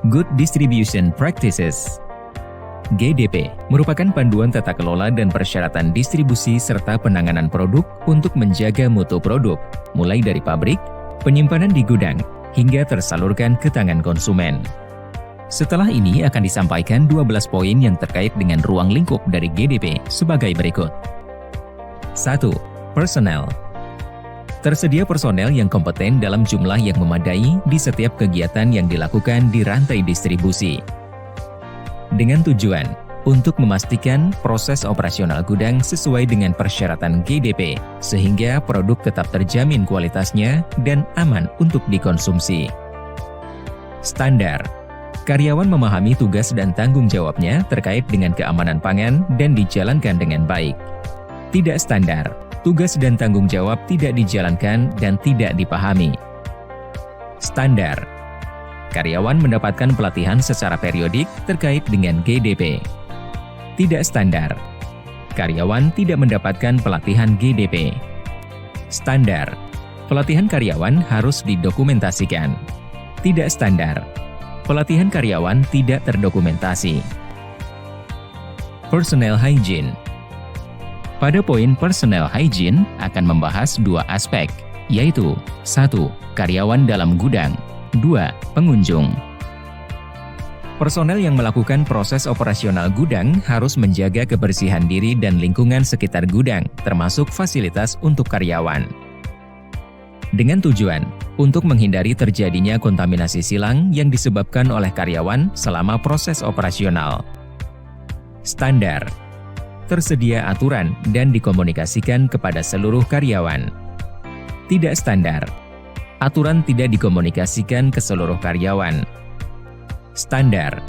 Good Distribution Practices. GDP merupakan panduan tata kelola dan persyaratan distribusi serta penanganan produk untuk menjaga mutu produk, mulai dari pabrik, penyimpanan di gudang, hingga tersalurkan ke tangan konsumen. Setelah ini akan disampaikan 12 poin yang terkait dengan ruang lingkup dari GDP sebagai berikut. 1. Personnel. Tersedia personel yang kompeten dalam jumlah yang memadai di setiap kegiatan yang dilakukan di rantai distribusi. Dengan tujuan untuk memastikan proses operasional gudang sesuai dengan persyaratan GDP, sehingga produk tetap terjamin kualitasnya dan aman untuk dikonsumsi. Standar. Karyawan memahami tugas dan tanggung jawabnya terkait dengan keamanan pangan dan dijalankan dengan baik. Tidak standar. Tugas dan tanggung jawab tidak dijalankan dan tidak dipahami. Standar. Karyawan mendapatkan pelatihan secara periodik terkait dengan GDP. Tidak standar. Karyawan tidak mendapatkan pelatihan GDP. Standar. Pelatihan karyawan harus didokumentasikan. Tidak standar. Pelatihan karyawan tidak terdokumentasi. Personnel hygiene. Pada poin personal hygiene akan membahas dua aspek, yaitu 1. Karyawan dalam gudang, 2. Pengunjung. Personel yang melakukan proses operasional gudang harus menjaga kebersihan diri dan lingkungan sekitar gudang, termasuk fasilitas untuk karyawan. Dengan tujuan untuk menghindari terjadinya kontaminasi silang yang disebabkan oleh karyawan selama proses operasional. Standar. Tersedia aturan dan dikomunikasikan kepada seluruh karyawan. Tidak standar. Aturan tidak dikomunikasikan ke seluruh karyawan. Standar.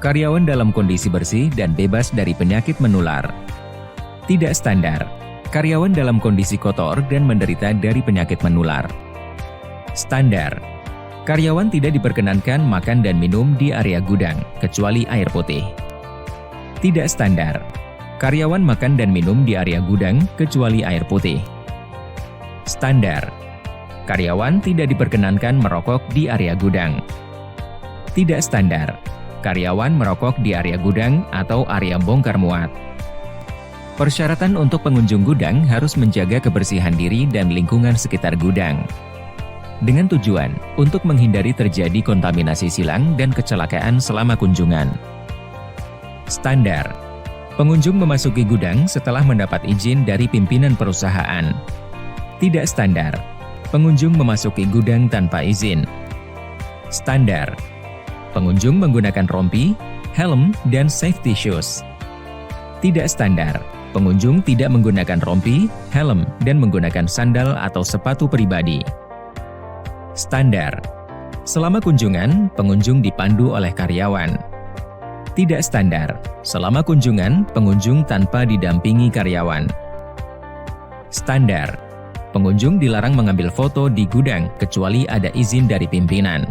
Karyawan dalam kondisi bersih dan bebas dari penyakit menular. Tidak standar. Karyawan dalam kondisi kotor dan menderita dari penyakit menular. Standar. Karyawan tidak diperkenankan makan dan minum di area gudang, kecuali air putih. Tidak standar. Karyawan makan dan minum di area gudang, kecuali air putih. Standar. Karyawan tidak diperkenankan merokok di area gudang. Tidak standar. Karyawan merokok di area gudang atau area bongkar muat. Persyaratan untuk pengunjung gudang harus menjaga kebersihan diri dan lingkungan sekitar gudang. Dengan tujuan untuk menghindari terjadi kontaminasi silang dan kecelakaan selama kunjungan. Standar. Pengunjung memasuki gudang setelah mendapat izin dari pimpinan perusahaan. Tidak standar. Pengunjung memasuki gudang tanpa izin. Standar. Pengunjung menggunakan rompi, helm, dan safety shoes. Tidak standar. Pengunjung tidak menggunakan rompi, helm, dan menggunakan sandal atau sepatu pribadi. Standar. Selama kunjungan, pengunjung dipandu oleh karyawan. Tidak standar. Selama kunjungan, pengunjung tanpa didampingi karyawan. Standar. Pengunjung dilarang mengambil foto di gudang kecuali ada izin dari pimpinan.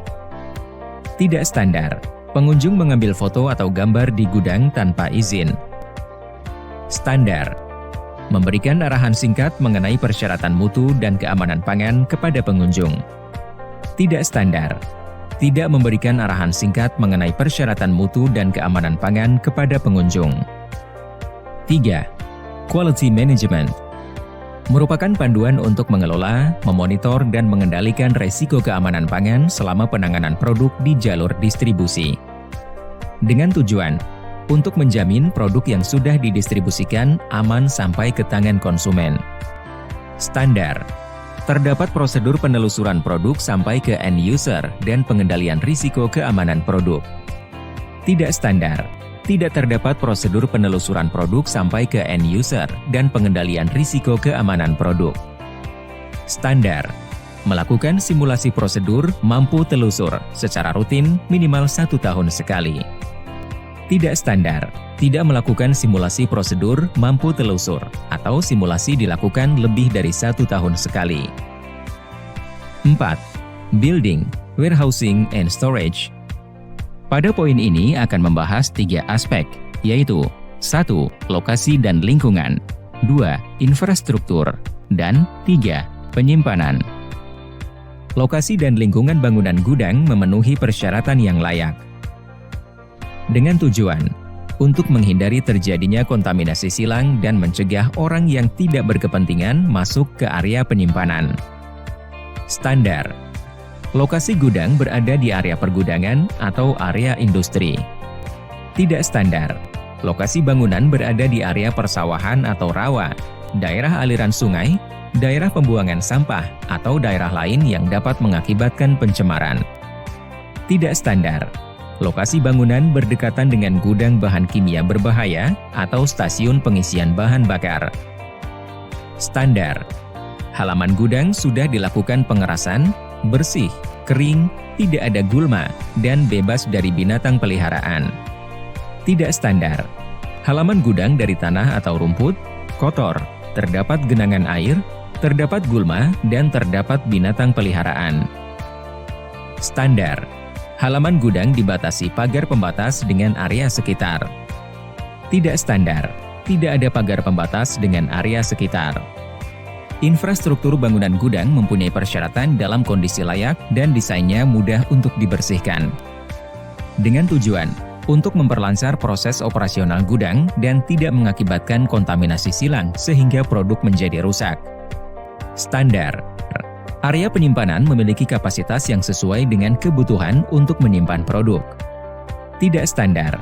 Tidak standar. Pengunjung mengambil foto atau gambar di gudang tanpa izin. Standar. Memberikan arahan singkat mengenai persyaratan mutu dan keamanan pangan kepada pengunjung. Tidak standar. Tidak memberikan arahan singkat mengenai persyaratan mutu dan keamanan pangan kepada pengunjung. 3. Quality Management. Merupakan panduan untuk mengelola, memonitor, dan mengendalikan resiko keamanan pangan selama penanganan produk di jalur distribusi. Dengan tujuan untuk menjamin produk yang sudah didistribusikan aman sampai ke tangan konsumen. Standar. Terdapat prosedur penelusuran produk sampai ke end user dan pengendalian risiko keamanan produk. Tidak standar. Tidak terdapat prosedur penelusuran produk sampai ke end user dan pengendalian risiko keamanan produk. Standar. Melakukan simulasi prosedur mampu telusur secara rutin minimal 1 tahun sekali. Tidak standar. Tidak melakukan simulasi prosedur mampu telusur atau simulasi dilakukan lebih dari 1 tahun sekali. 4. Building, Warehousing, and Storage. Pada poin ini akan membahas 3 aspek, yaitu 1. Lokasi dan lingkungan, 2. Infrastruktur, dan 3. Penyimpanan. Lokasi dan lingkungan bangunan gudang memenuhi persyaratan yang layak. dengan tujuan untuk menghindari terjadinya kontaminasi silang dan mencegah orang yang tidak berkepentingan masuk ke area penyimpanan. Standar. Lokasi gudang berada di area pergudangan atau area industri. Tidak standar. Lokasi bangunan berada di area persawahan atau rawa, daerah aliran sungai, daerah pembuangan sampah, atau daerah lain yang dapat mengakibatkan pencemaran. Tidak standar. Lokasi bangunan berdekatan dengan gudang bahan kimia berbahaya atau stasiun pengisian bahan bakar. Standar. Halaman gudang sudah dilakukan pengerasan, bersih, kering, tidak ada gulma, dan bebas dari binatang peliharaan. Tidak standar. Halaman gudang dari tanah atau rumput, kotor, terdapat genangan air, terdapat gulma, dan terdapat binatang peliharaan. Standar. Halaman gudang dibatasi pagar pembatas dengan area sekitar. Tidak standar. Tidak ada pagar pembatas dengan area sekitar. Infrastruktur bangunan gudang mempunyai persyaratan dalam kondisi layak dan desainnya mudah untuk dibersihkan. Dengan tujuan untuk memperlancar proses operasional gudang dan tidak mengakibatkan kontaminasi silang sehingga produk menjadi rusak. Standar. Area penyimpanan memiliki kapasitas yang sesuai dengan kebutuhan untuk menyimpan produk. Tidak standar.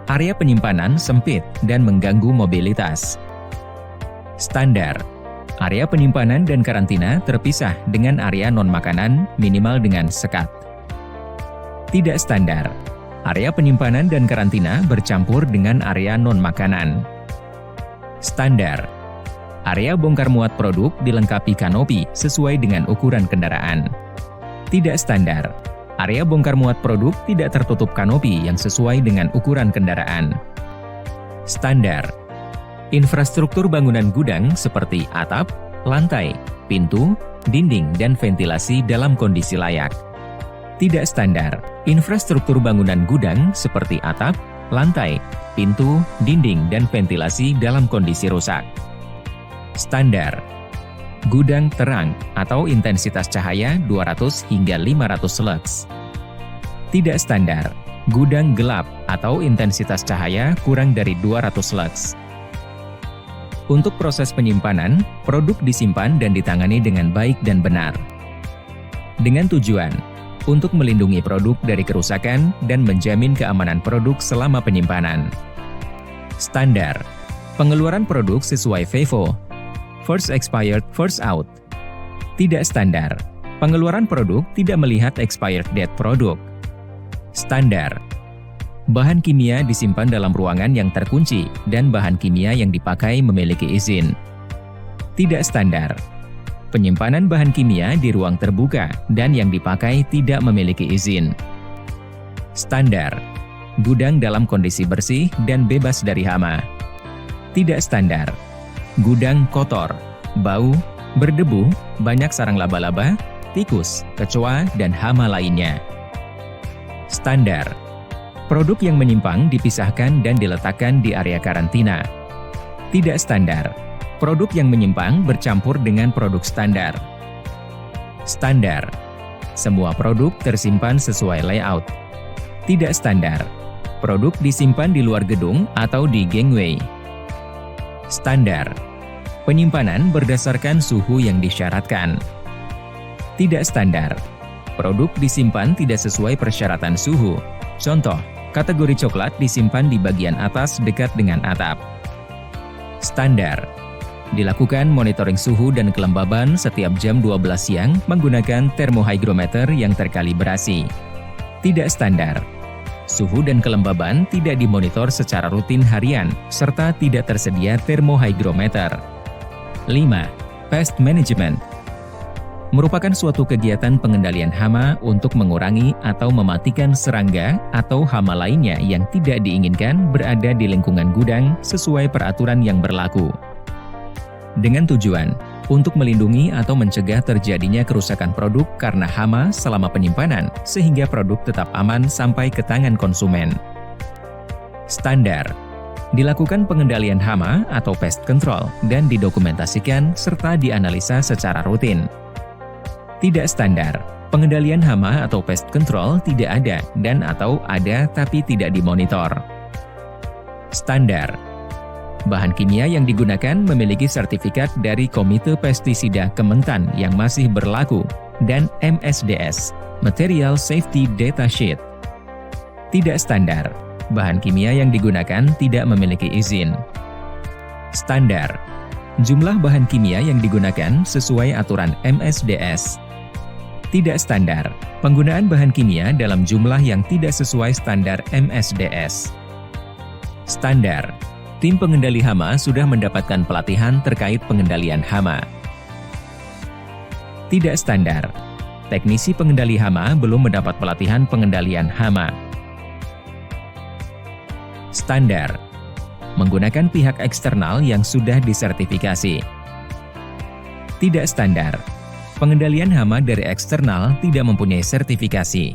Area penyimpanan sempit dan mengganggu mobilitas. Standar. Area penyimpanan dan karantina terpisah dengan area non-makanan minimal dengan sekat. Tidak standar. Area penyimpanan dan karantina bercampur dengan area non-makanan. Standar. Area bongkar muat produk dilengkapi kanopi sesuai dengan ukuran kendaraan. Tidak standar. Area bongkar muat produk tidak tertutup kanopi yang sesuai dengan ukuran kendaraan. Standar. Infrastruktur bangunan gudang seperti atap, lantai, pintu, dinding, dan ventilasi dalam kondisi layak. Tidak standar. Infrastruktur bangunan gudang seperti atap, lantai, pintu, dinding, dan ventilasi dalam kondisi rusak. Standar. Gudang terang atau intensitas cahaya 200 hingga 500 lux. Tidak standar. Gudang gelap atau intensitas cahaya kurang dari 200 lux. Untuk proses penyimpanan, produk disimpan dan ditangani dengan baik dan benar. Dengan tujuan untuk melindungi produk dari kerusakan dan menjamin keamanan produk selama penyimpanan. Standar. Pengeluaran produk sesuai FIFO. First expired, first out. Tidak standar. Pengeluaran produk tidak melihat expired date produk. Standar. Bahan kimia disimpan dalam ruangan yang terkunci dan bahan kimia yang dipakai memiliki izin. Tidak standar. Penyimpanan bahan kimia di ruang terbuka dan yang dipakai tidak memiliki izin. Standar. Gudang dalam kondisi bersih dan bebas dari hama. Tidak standar. Gudang kotor, bau, berdebu, banyak sarang laba-laba, tikus, kecoa, dan hama lainnya. Standar. Produk yang menyimpang dipisahkan dan diletakkan di area karantina. Tidak standar. Produk yang menyimpang bercampur dengan produk standar. Standar. Semua produk tersimpan sesuai layout. Tidak standar. Produk disimpan di luar gedung atau di gangway. Standar. Penyimpanan berdasarkan suhu yang disyaratkan. Tidak standar. Produk disimpan tidak sesuai persyaratan suhu. Contoh, kategori coklat disimpan di bagian atas dekat dengan atap. Standar. Dilakukan monitoring suhu dan kelembaban setiap jam 12 siang menggunakan termohygrometer yang terkalibrasi. Tidak standar. Suhu dan kelembaban tidak dimonitor secara rutin harian, serta tidak tersedia termohygrometer. 5. Pest Management merupakan suatu kegiatan pengendalian hama untuk mengurangi atau mematikan serangga atau hama lainnya yang tidak diinginkan berada di lingkungan gudang sesuai peraturan yang berlaku. Dengan tujuan untuk melindungi atau mencegah terjadinya kerusakan produk karena hama selama penyimpanan, sehingga produk tetap aman sampai ke tangan konsumen. Standar. Dilakukan pengendalian hama atau pest control dan didokumentasikan serta dianalisa secara rutin. Tidak standar. Pengendalian hama atau pest control tidak ada dan atau ada tapi tidak dimonitor. Standar. Bahan kimia yang digunakan memiliki sertifikat dari Komite Pestisida Kementan yang masih berlaku dan MSDS, Material Safety Data Sheet. Tidak standar. Bahan kimia yang digunakan tidak memiliki izin. Standar. Jumlah bahan kimia yang digunakan sesuai aturan MSDS. Tidak standar. Penggunaan bahan kimia dalam jumlah yang tidak sesuai standar MSDS. Standar. Tim pengendali hama sudah mendapatkan pelatihan terkait pengendalian hama. Tidak standar. Teknisi pengendali hama belum mendapat pelatihan pengendalian hama. Standar. Menggunakan pihak eksternal yang sudah disertifikasi. Tidak standar. Pengendalian hama dari eksternal tidak mempunyai sertifikasi.